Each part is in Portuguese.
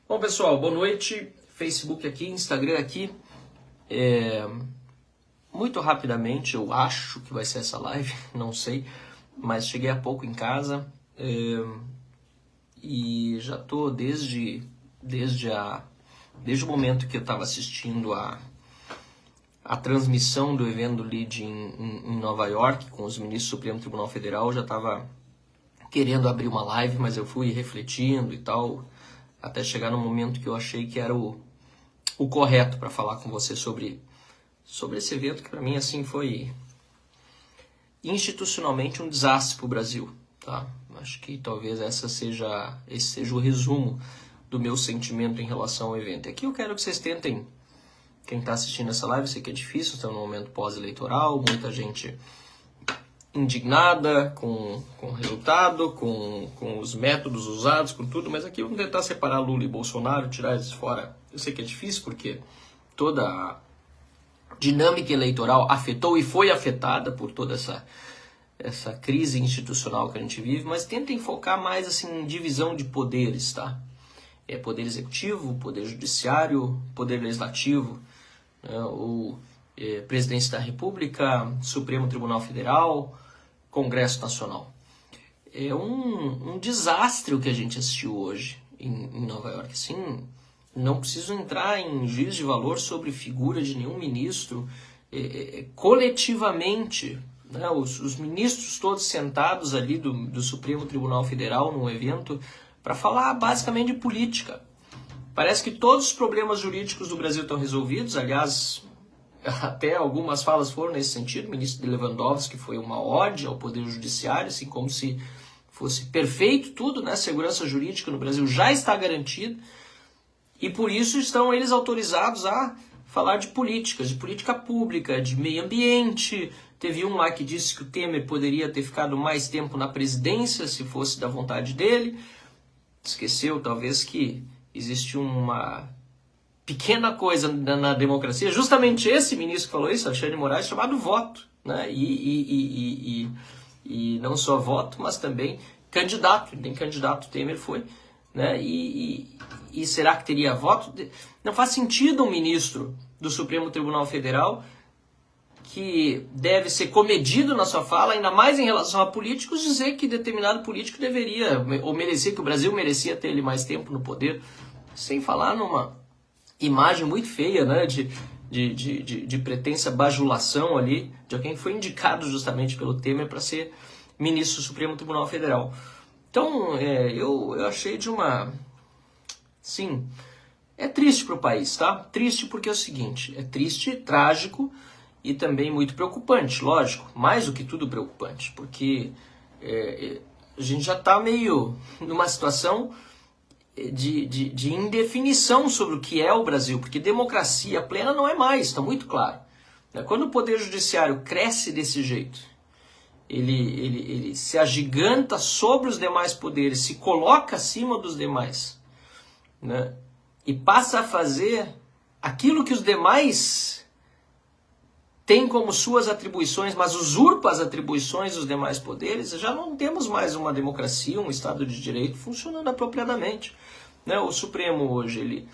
Bom, pessoal, boa noite. Facebook aqui, Instagram aqui. Muito rapidamente, eu acho que vai ser essa live, não sei, mas cheguei há pouco em casa e já tô desde o momento que eu estava assistindo a transmissão do evento do LEAD em Nova York com os ministros do Supremo Tribunal Federal, já estava querendo abrir uma live, mas eu fui refletindo e tal, até chegar no momento que eu achei que era o correto para falar com você sobre esse evento, que para mim assim foi institucionalmente um desastre para o Brasil. Tá? Acho que talvez esse seja o resumo do meu sentimento em relação ao evento. Aqui eu quero que vocês tentem, quem está assistindo essa live, eu sei que é difícil, estamos num momento pós-eleitoral, muita gente indignada com o resultado, com os métodos usados, com tudo, mas aqui vamos tentar separar Lula e Bolsonaro, tirar eles fora. Eu sei que é difícil porque toda a dinâmica eleitoral afetou e foi afetada por toda essa crise institucional que a gente vive, mas tentem focar mais assim em divisão de poderes, tá? Poder executivo, poder judiciário, poder legislativo, né? Presidência da República, Supremo Tribunal Federal, Congresso Nacional. É um desastre o que a gente assistiu hoje em Nova York. Assim, não preciso entrar em juízo de valor sobre figura de nenhum ministro. Coletivamente, né, os ministros todos sentados ali do Supremo Tribunal Federal num evento para falar basicamente de política. Parece que todos os problemas jurídicos do Brasil estão resolvidos. Aliás, até algumas falas foram nesse sentido. O ministro Lewandowski foi uma ode ao Poder Judiciário, assim como se fosse perfeito tudo, né? A segurança jurídica no Brasil já está garantida. E por isso estão eles autorizados a falar de políticas, de política pública, de meio ambiente. Teve um lá que disse que o Temer poderia ter ficado mais tempo na presidência se fosse da vontade dele. Esqueceu, talvez, que existe uma pequena coisa na democracia, justamente esse ministro que falou isso, Alexandre de Moraes, chamado voto, né? E não só voto, mas também candidato. Nem candidato Temer foi, né? E será que teria voto? Não faz sentido um ministro do Supremo Tribunal Federal, que deve ser comedido na sua fala, ainda mais em relação a políticos, dizer que determinado político deveria, ou merecia, que o Brasil merecia ter ele mais tempo no poder, sem falar numa imagem muito feia, né, de pretensa bajulação ali, de alguém que foi indicado justamente pelo Temer para ser ministro do Supremo Tribunal Federal. Então, eu achei de uma... Sim, é triste para o país, tá? Triste porque é o seguinte, é triste, trágico e também muito preocupante, lógico, mais do que tudo preocupante, porque a gente já está meio numa situação de indefinição sobre o que é o Brasil, porque democracia plena não é mais, está muito claro. Quando o Poder Judiciário cresce desse jeito, ele se agiganta sobre os demais poderes, se coloca acima dos demais, né? E passa a fazer aquilo que os demais têm como suas atribuições, mas usurpa as atribuições dos demais poderes, já não temos mais uma democracia, um Estado de Direito funcionando apropriadamente. Né? O Supremo hoje ele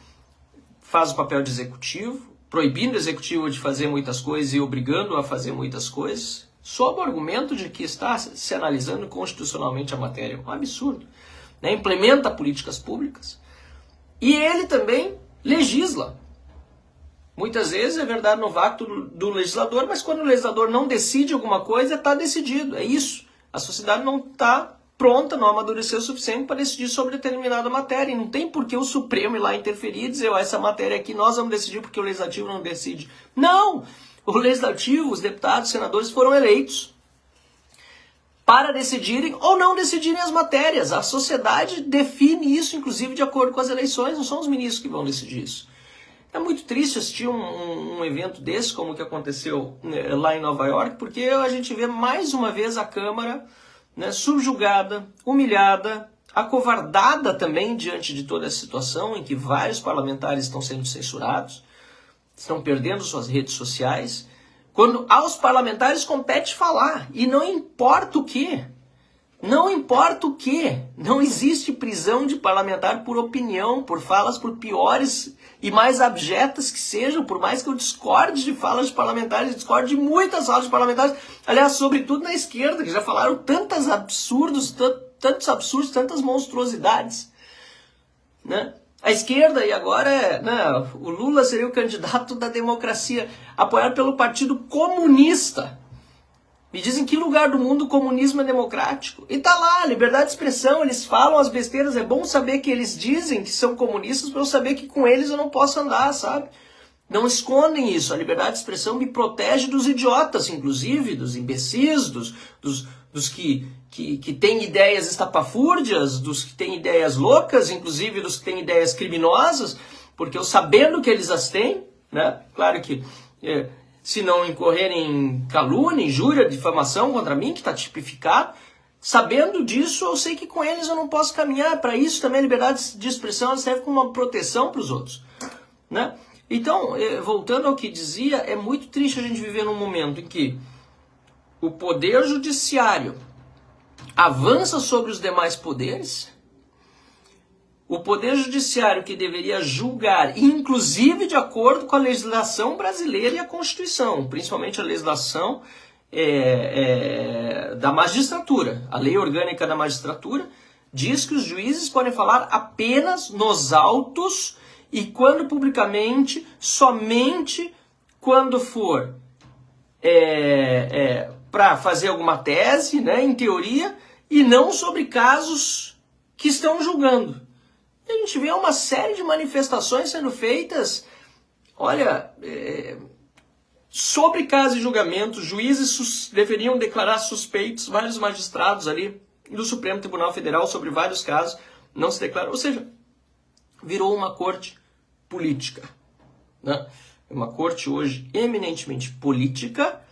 faz o papel de executivo, proibindo o executivo de fazer muitas coisas e obrigando-o a fazer muitas coisas, sob o argumento de que está se analisando constitucionalmente a matéria. Um absurdo. Né? Implementa políticas públicas e ele também legisla. Muitas vezes é verdade no vácuo do legislador, mas quando o legislador não decide alguma coisa, está decidido. É isso. A sociedade não está pronta, não amadureceu o suficiente para decidir sobre determinada matéria. E não tem por que o Supremo ir lá interferir e dizer, essa matéria aqui nós vamos decidir porque o Legislativo não decide. Não! O Legislativo, os deputados, os senadores foram eleitos para decidirem ou não decidirem as matérias. A sociedade define isso, inclusive, de acordo com as eleições. Não são os ministros que vão decidir isso. É muito triste assistir um evento desse, como o que aconteceu lá em Nova York, porque a gente vê mais uma vez a Câmara, né, subjugada, humilhada, acovardada também diante de toda essa situação em que vários parlamentares estão sendo censurados, estão perdendo suas redes sociais, quando aos parlamentares compete falar, e não importa o que. Não importa o que, não existe prisão de parlamentar por opinião, por falas, por piores e mais abjetas que sejam, por mais que eu discorde de falas de parlamentares, discorde de muitas falas de parlamentares, aliás, sobretudo na esquerda, que já falaram tantos absurdos, tantas monstruosidades, né? A esquerda, e agora né, o Lula seria o candidato da democracia, apoiado pelo Partido Comunista. Me dizem que lugar do mundo o comunismo é democrático. E tá lá, liberdade de expressão, eles falam as besteiras, é bom saber que eles dizem que são comunistas para eu saber que com eles eu não posso andar, sabe? Não escondem isso, a liberdade de expressão me protege dos idiotas, inclusive, dos imbecis, dos que têm ideias estapafúrdias, dos que têm ideias loucas, inclusive dos que têm ideias criminosas, porque eu sabendo que eles as têm, né? Claro que... se não incorrerem em calúnia, injúria, difamação contra mim, que está tipificado, sabendo disso, eu sei que com eles eu não posso caminhar. Para isso também a liberdade de expressão ela serve como uma proteção para os outros, né? Então, voltando ao que dizia, é muito triste a gente viver num momento em que o poder judiciário avança sobre os demais poderes. O Poder Judiciário, que deveria julgar, inclusive de acordo com a legislação brasileira e a Constituição, principalmente a legislação da magistratura, a Lei Orgânica da Magistratura, diz que os juízes podem falar apenas nos autos e quando publicamente, somente quando for para fazer alguma tese, né, em teoria, e não sobre casos que estão julgando. A gente vê uma série de manifestações sendo feitas, olha, sobre casos e julgamentos, juízes deveriam declarar suspeitos, vários magistrados ali do Supremo Tribunal Federal sobre vários casos, não se declaram, ou seja, virou uma corte política, né? Uma corte hoje eminentemente política,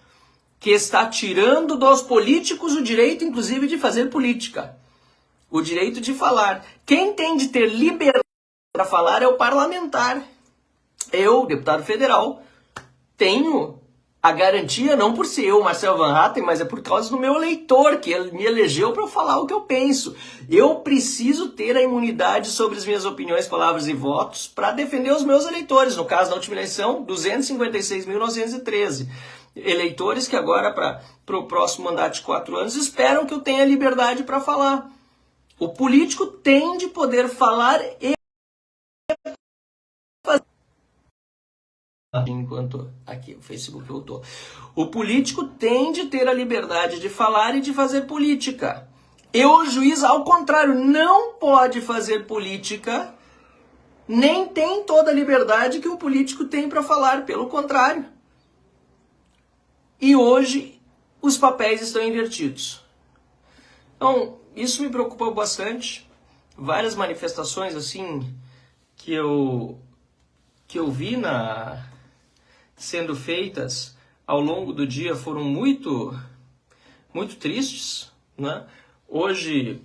que está tirando dos políticos o direito, inclusive, de fazer política. O direito de falar. Quem tem de ter liberdade para falar é o parlamentar. Eu, deputado federal, tenho a garantia, não por ser eu, Marcelo Van Hatten, mas é por causa do meu eleitor, que ele me elegeu para eu falar o que eu penso. Eu preciso ter a imunidade sobre as minhas opiniões, palavras e votos para defender os meus eleitores. No caso da última eleição, 256.913 eleitores que agora, para o próximo mandato de 4 anos, esperam que eu tenha liberdade para falar. O político tem de poder falar e fazer. Enquanto aqui o Facebook voltou. O político tem de ter a liberdade de falar e de fazer política. E o juiz, ao contrário, não pode fazer política, nem tem toda a liberdade que o político tem para falar, pelo contrário. E hoje os papéis estão invertidos. Então, isso me preocupou bastante. Várias manifestações assim que eu vi sendo feitas ao longo do dia foram muito tristes, né? Hoje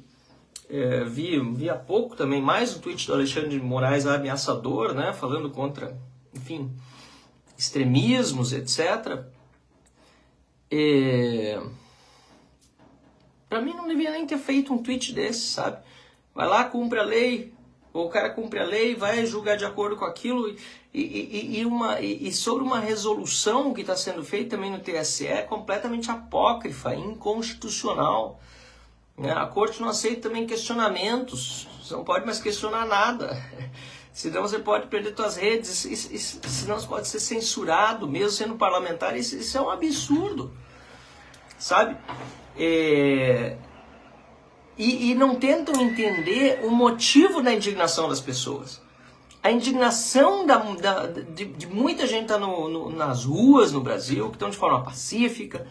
vi há pouco também mais um tweet do Alexandre de Moraes ameaçador, né? Falando contra, enfim, extremismos, etc. Pra mim não devia nem ter feito um tweet desse, sabe? Vai lá, cumpre a lei, ou o cara cumpre a lei, vai julgar de acordo com aquilo, e sobre uma resolução que está sendo feita também no TSE, completamente apócrifa, inconstitucional. A corte não aceita também questionamentos, você não pode mais questionar nada, senão você pode perder suas redes, senão você pode ser censurado, mesmo sendo parlamentar, isso é um absurdo, sabe? E não tentam entender o motivo da indignação das pessoas. A indignação de muita gente está nas ruas no Brasil, que estão de forma pacífica.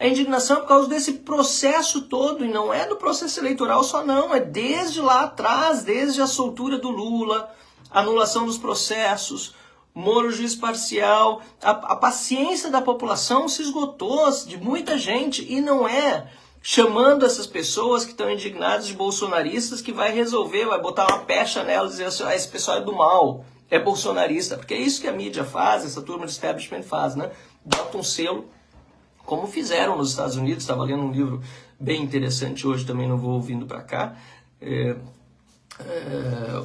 A indignação é por causa desse processo todo, e não é do processo eleitoral só não, é desde lá atrás, desde a soltura do Lula, anulação dos processos, Moro juiz parcial, a paciência da população se esgotou, de muita gente, e não é chamando essas pessoas que estão indignadas de bolsonaristas que vai resolver, vai botar uma pecha nelas e dizer assim, esse pessoal é do mal, é bolsonarista, porque é isso que a mídia faz, essa turma de establishment faz, né? Bota um selo, como fizeram nos Estados Unidos, estava lendo um livro bem interessante hoje, também não vou ouvindo para cá,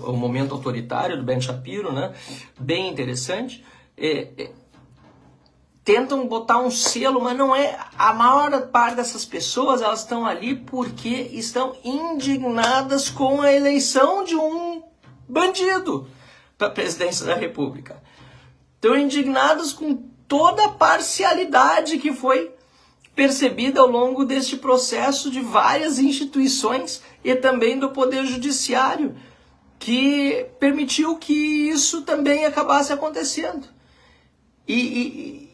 o momento autoritário do Ben Shapiro, né? Bem interessante. Tentam botar um selo, mas não é. A maior parte dessas pessoas, elas estão ali porque estão indignadas com a eleição de um bandido para a presidência da República. Estão indignados com toda a parcialidade que foi percebida ao longo deste processo de várias instituições e também do Poder Judiciário, que permitiu que isso também acabasse acontecendo. E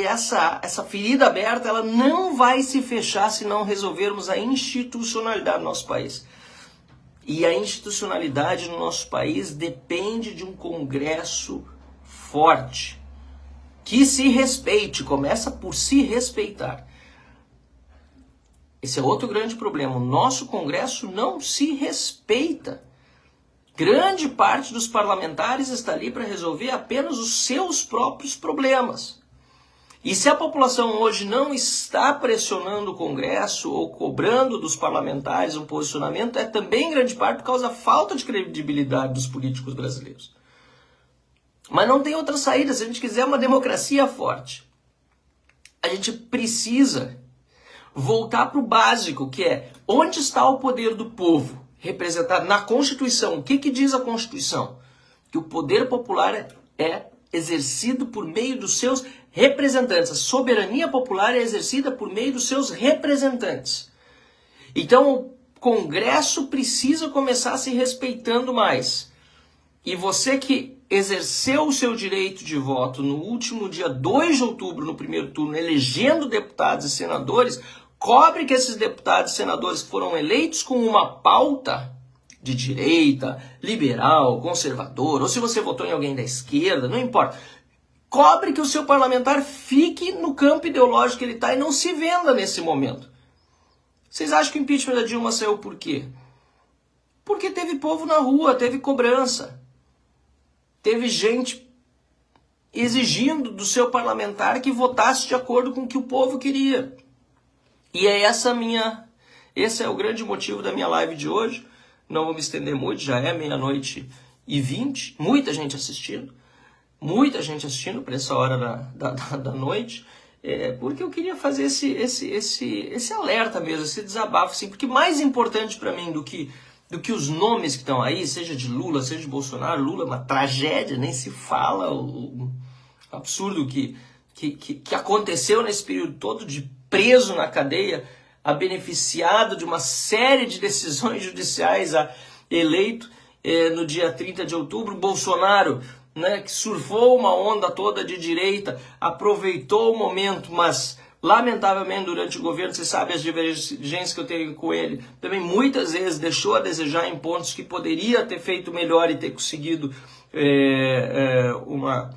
essa ferida aberta, ela não vai se fechar se não resolvermos a institucionalidade do nosso país. E a institucionalidade no nosso país depende de um Congresso forte, que se respeite, começa por se respeitar. Esse é outro grande problema. O nosso Congresso não se respeita. Grande parte dos parlamentares está ali para resolver apenas os seus próprios problemas. E se a população hoje não está pressionando o Congresso ou cobrando dos parlamentares um posicionamento, é também em grande parte por causa da falta de credibilidade dos políticos brasileiros. Mas não tem outra saída. Se a gente quiser uma democracia forte, a gente precisa voltar para o básico, que é onde está o poder do povo representado na Constituição. O que diz a Constituição? Que o poder popular é exercido por meio dos seus representantes. A soberania popular é exercida por meio dos seus representantes. Então o Congresso precisa começar se respeitando mais. E você que exerceu o seu direito de voto no último dia 2 de outubro, no primeiro turno, elegendo deputados e senadores, cobre que esses deputados e senadores que foram eleitos com uma pauta de direita, liberal, conservador, ou se você votou em alguém da esquerda, não importa. Cobre que o seu parlamentar fique no campo ideológico que ele está e não se venda nesse momento. Vocês acham que o impeachment da Dilma saiu por quê? Porque teve povo na rua, teve cobrança. Teve gente exigindo do seu parlamentar que votasse de acordo com o que o povo queria. E é esse é o grande motivo da minha live de hoje. Não vou me estender muito, já é 00:20, muita gente assistindo para essa hora da noite, porque eu queria fazer esse alerta mesmo, esse desabafo, assim, porque mais importante para mim do que os nomes que estão aí, seja de Lula, seja de Bolsonaro. Lula é uma tragédia, nem se fala o absurdo que aconteceu nesse período todo, de preso na cadeia, a beneficiado de uma série de decisões judiciais, eleito no dia 30 de outubro. Bolsonaro, né, que surfou uma onda toda de direita, aproveitou o momento, mas lamentavelmente durante o governo, você sabe as divergências que eu tenho com ele, também muitas vezes deixou a desejar em pontos que poderia ter feito melhor e ter conseguido uma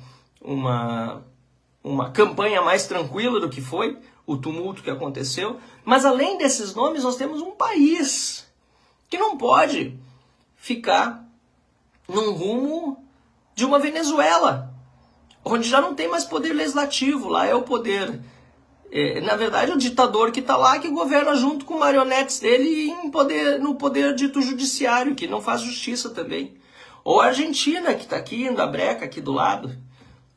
campanha mais tranquila do que foi o tumulto que aconteceu. Mas além desses nomes, nós temos um país que não pode ficar num rumo de uma Venezuela, onde já não tem mais poder legislativo. Lá é o poder, na verdade, o ditador que está lá, que governa junto com marionetes dele no poder dito judiciário, que não faz justiça também. Ou a Argentina, que está aqui, indo a breca, aqui do lado,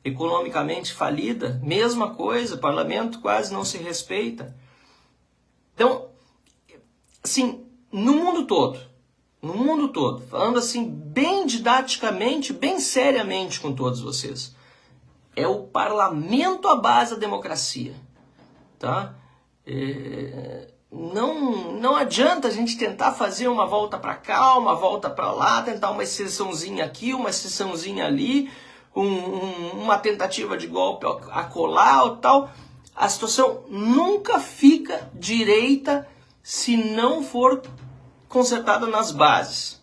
economicamente falida, mesma coisa, o parlamento quase não se respeita. Então, assim, no mundo todo, falando assim bem didaticamente, bem seriamente com todos vocês, é o parlamento a base da democracia, tá? Não adianta a gente tentar fazer uma volta para cá, uma volta para lá, tentar uma exceçãozinha aqui, uma exceçãozinha ali, uma tentativa de golpe acolá ou tal. A situação nunca fica direita se não for consertada nas bases.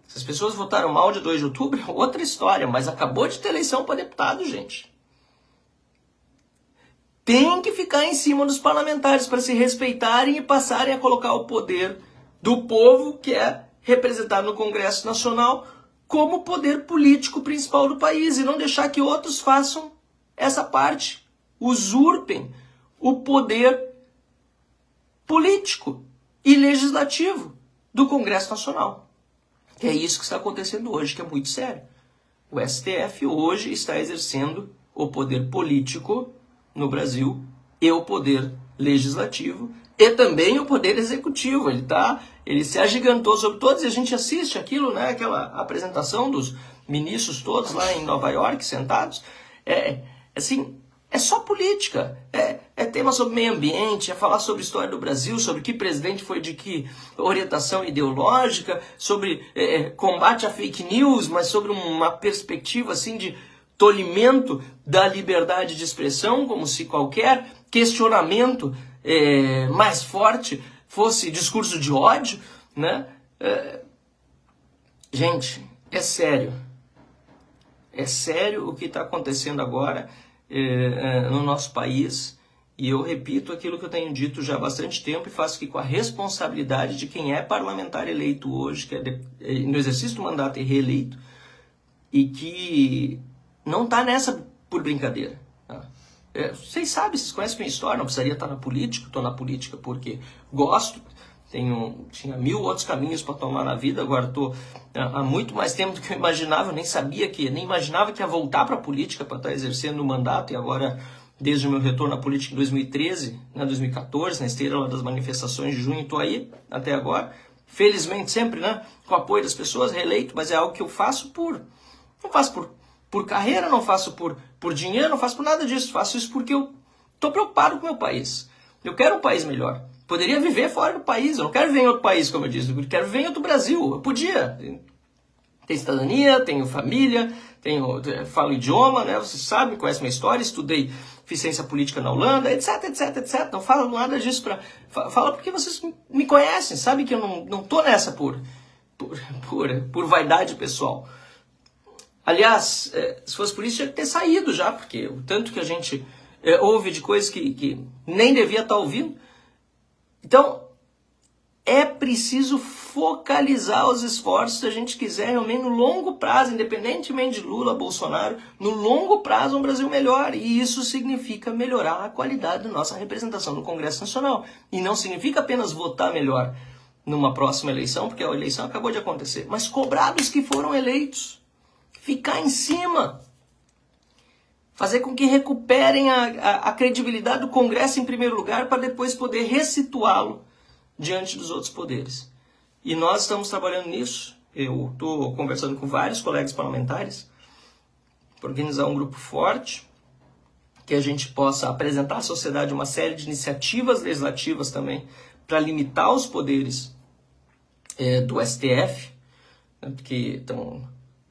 Se as pessoas votaram mal de 2 de outubro, é outra história, mas acabou de ter eleição para deputado, gente. Tem que ficar em cima dos parlamentares para se respeitarem e passarem a colocar o poder do povo, que é representado no Congresso Nacional, como poder político principal do país, e não deixar que outros façam essa parte, usurpem o poder político e legislativo do Congresso Nacional. Que é isso que está acontecendo hoje, que é muito sério. O STF hoje está exercendo o poder político no Brasil e o poder legislativo e também o poder executivo. Ele se agigantou sobre todos e a gente assiste aquilo, né, aquela apresentação dos ministros todos lá em Nova York sentados. Assim, é só política, é tema sobre meio ambiente, é falar sobre a história do Brasil, sobre que presidente foi de que orientação ideológica, sobre combate à fake news, mas sobre uma perspectiva assim de tolimento da liberdade de expressão, como se qualquer questionamento mais forte fosse discurso de ódio, né? Gente, é sério. É sério o que está acontecendo agora no nosso país, e eu repito aquilo que eu tenho dito já há bastante tempo e faço aqui com a responsabilidade de quem é parlamentar eleito hoje, que no exercício do mandato e reeleito, e que não está nessa por brincadeira. Tá? Vocês sabem, vocês conhecem minha história, não precisaria estar na política, estou na política porque gosto, tinha 1000 outros caminhos para tomar na vida, agora estou há muito mais tempo do que eu imaginava, eu nem imaginava que ia voltar para a política para estar exercendo o mandato, e agora, desde o meu retorno à política em 2013, 2014, na esteira lá das manifestações de junho, estou aí até agora, felizmente sempre, né, com o apoio das pessoas, reeleito, mas é algo que eu faço não faço por carreira, não faço por dinheiro, não faço por nada disso, faço isso porque eu estou preocupado com o meu país, eu quero um país melhor. Poderia viver fora do país, eu não quero viver em outro país, como eu disse, eu quero viver em outro Brasil, eu podia. Tenho cidadania, tenho família, falo idioma, né? Vocês sabem, conhecem minha história, estudei, fiz ciência política na Holanda, etc, etc, etc. Não falo nada disso fala porque vocês me conhecem, sabem que eu não tô nessa por vaidade pessoal. Aliás, se fosse por isso, tinha que ter saído já, porque o tanto que a gente ouve de coisas que nem devia estar ouvindo. Então, é preciso focalizar os esforços se a gente quiser realmente no longo prazo, independentemente de Lula, Bolsonaro, no longo prazo um Brasil melhor. E isso significa melhorar a qualidade da nossa representação no Congresso Nacional. E não significa apenas votar melhor numa próxima eleição, porque a eleição acabou de acontecer, mas cobrar dos que foram eleitos. Ficar em cima. Fazer com que recuperem a credibilidade do Congresso em primeiro lugar para depois poder ressituá-lo diante dos outros poderes. E nós estamos trabalhando nisso. Eu estou conversando com vários colegas parlamentares para organizar um grupo forte, que a gente possa apresentar à sociedade uma série de iniciativas legislativas também para limitar os poderes do STF, né, porque estão,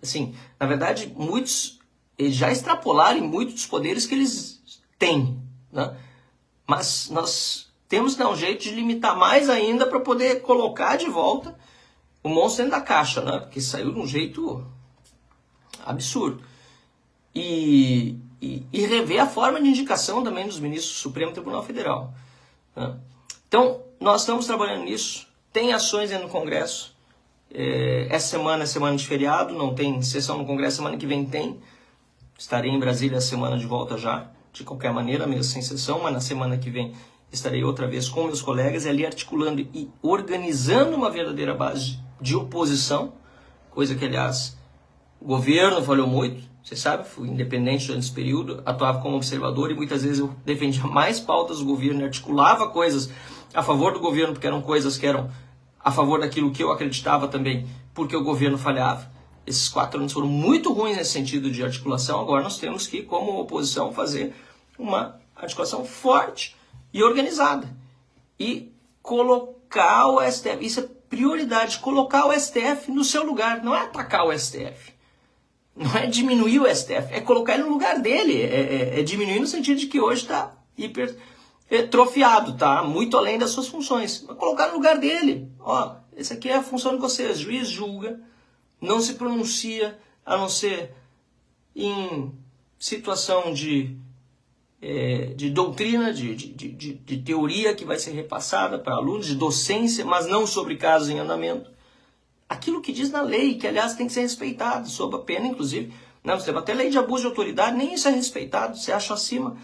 assim, na verdade, muitos já extrapolaram muitos dos poderes que eles têm, né? Mas nós temos que dar um jeito de limitar mais ainda para poder colocar de volta o monstro dentro da caixa, né? Porque saiu de um jeito absurdo. E rever a forma de indicação também dos ministros do Supremo Tribunal Federal, né? Então, nós estamos trabalhando nisso. Tem ações dentro do Congresso. Essa semana é semana de feriado, não tem sessão no Congresso, semana que vem tem. Estarei em Brasília a semana de volta já, de qualquer maneira, mesmo sem sessão, mas na semana que vem estarei outra vez com meus colegas, ali articulando e organizando uma verdadeira base de oposição, coisa que, aliás, o governo falhou muito, você sabe, fui independente durante esse período, atuava como observador e muitas vezes eu defendia mais pautas do governo, articulava coisas a favor do governo, porque eram coisas que eram a favor daquilo que eu acreditava também, porque o governo falhava. Esses 4 anos foram muito ruins nesse sentido de articulação. Agora nós temos que, como oposição, fazer uma articulação forte e organizada. E colocar o STF, isso é prioridade, colocar o STF no seu lugar. Não é atacar o STF, não é diminuir o STF, é colocar ele no lugar dele. É diminuir no sentido de que hoje está hipertrofiado, tá muito além das suas funções. Mas colocar no lugar dele. Ó, essa aqui é a função de vocês. Juiz julga, não se pronuncia, a não ser em situação de doutrina, de teoria que vai ser repassada para alunos, de docência, mas não sobre casos em andamento. Aquilo que diz na lei, que aliás tem que ser respeitado, sob a pena, inclusive. Não, você tem até lei de abuso de autoridade, nem isso é respeitado, você acha acima.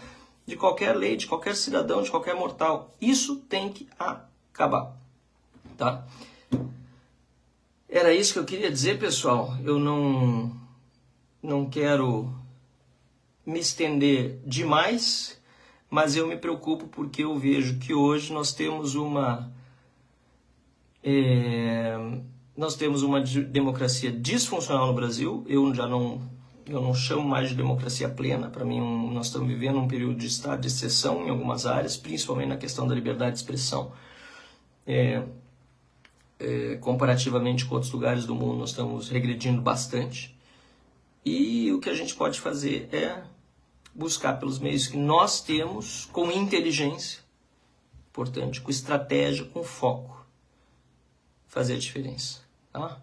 de qualquer lei, de qualquer cidadão, de qualquer mortal. Isso tem que acabar, tá? Era isso que eu queria dizer, pessoal. Eu não quero me estender demais, mas eu me preocupo porque eu vejo que hoje nós temos uma democracia disfuncional no Brasil. Eu não chamo mais de democracia plena. Para mim, nós estamos vivendo um período de estado de exceção em algumas áreas, principalmente na questão da liberdade de expressão. Comparativamente com outros lugares do mundo, nós estamos regredindo bastante. E o que a gente pode fazer é buscar pelos meios que nós temos, com inteligência, importante, com estratégia, com foco, fazer a diferença. Tá?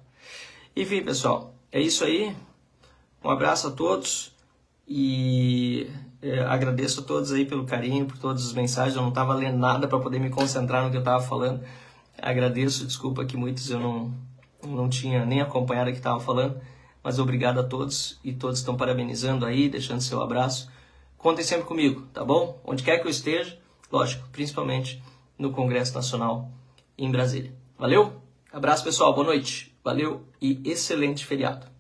Enfim, pessoal, é isso aí. Um abraço a todos e agradeço a todos aí pelo carinho, por todas as mensagens. Eu não estava lendo nada para poder me concentrar no que eu estava falando. Agradeço, desculpa que muitos eu não tinha nem acompanhado o que estava falando, mas obrigado a todos e todos estão parabenizando aí, deixando seu abraço. Contem sempre comigo, tá bom? Onde quer que eu esteja, lógico, principalmente no Congresso Nacional em Brasília. Valeu? Abraço, pessoal, boa noite. Valeu e excelente feriado.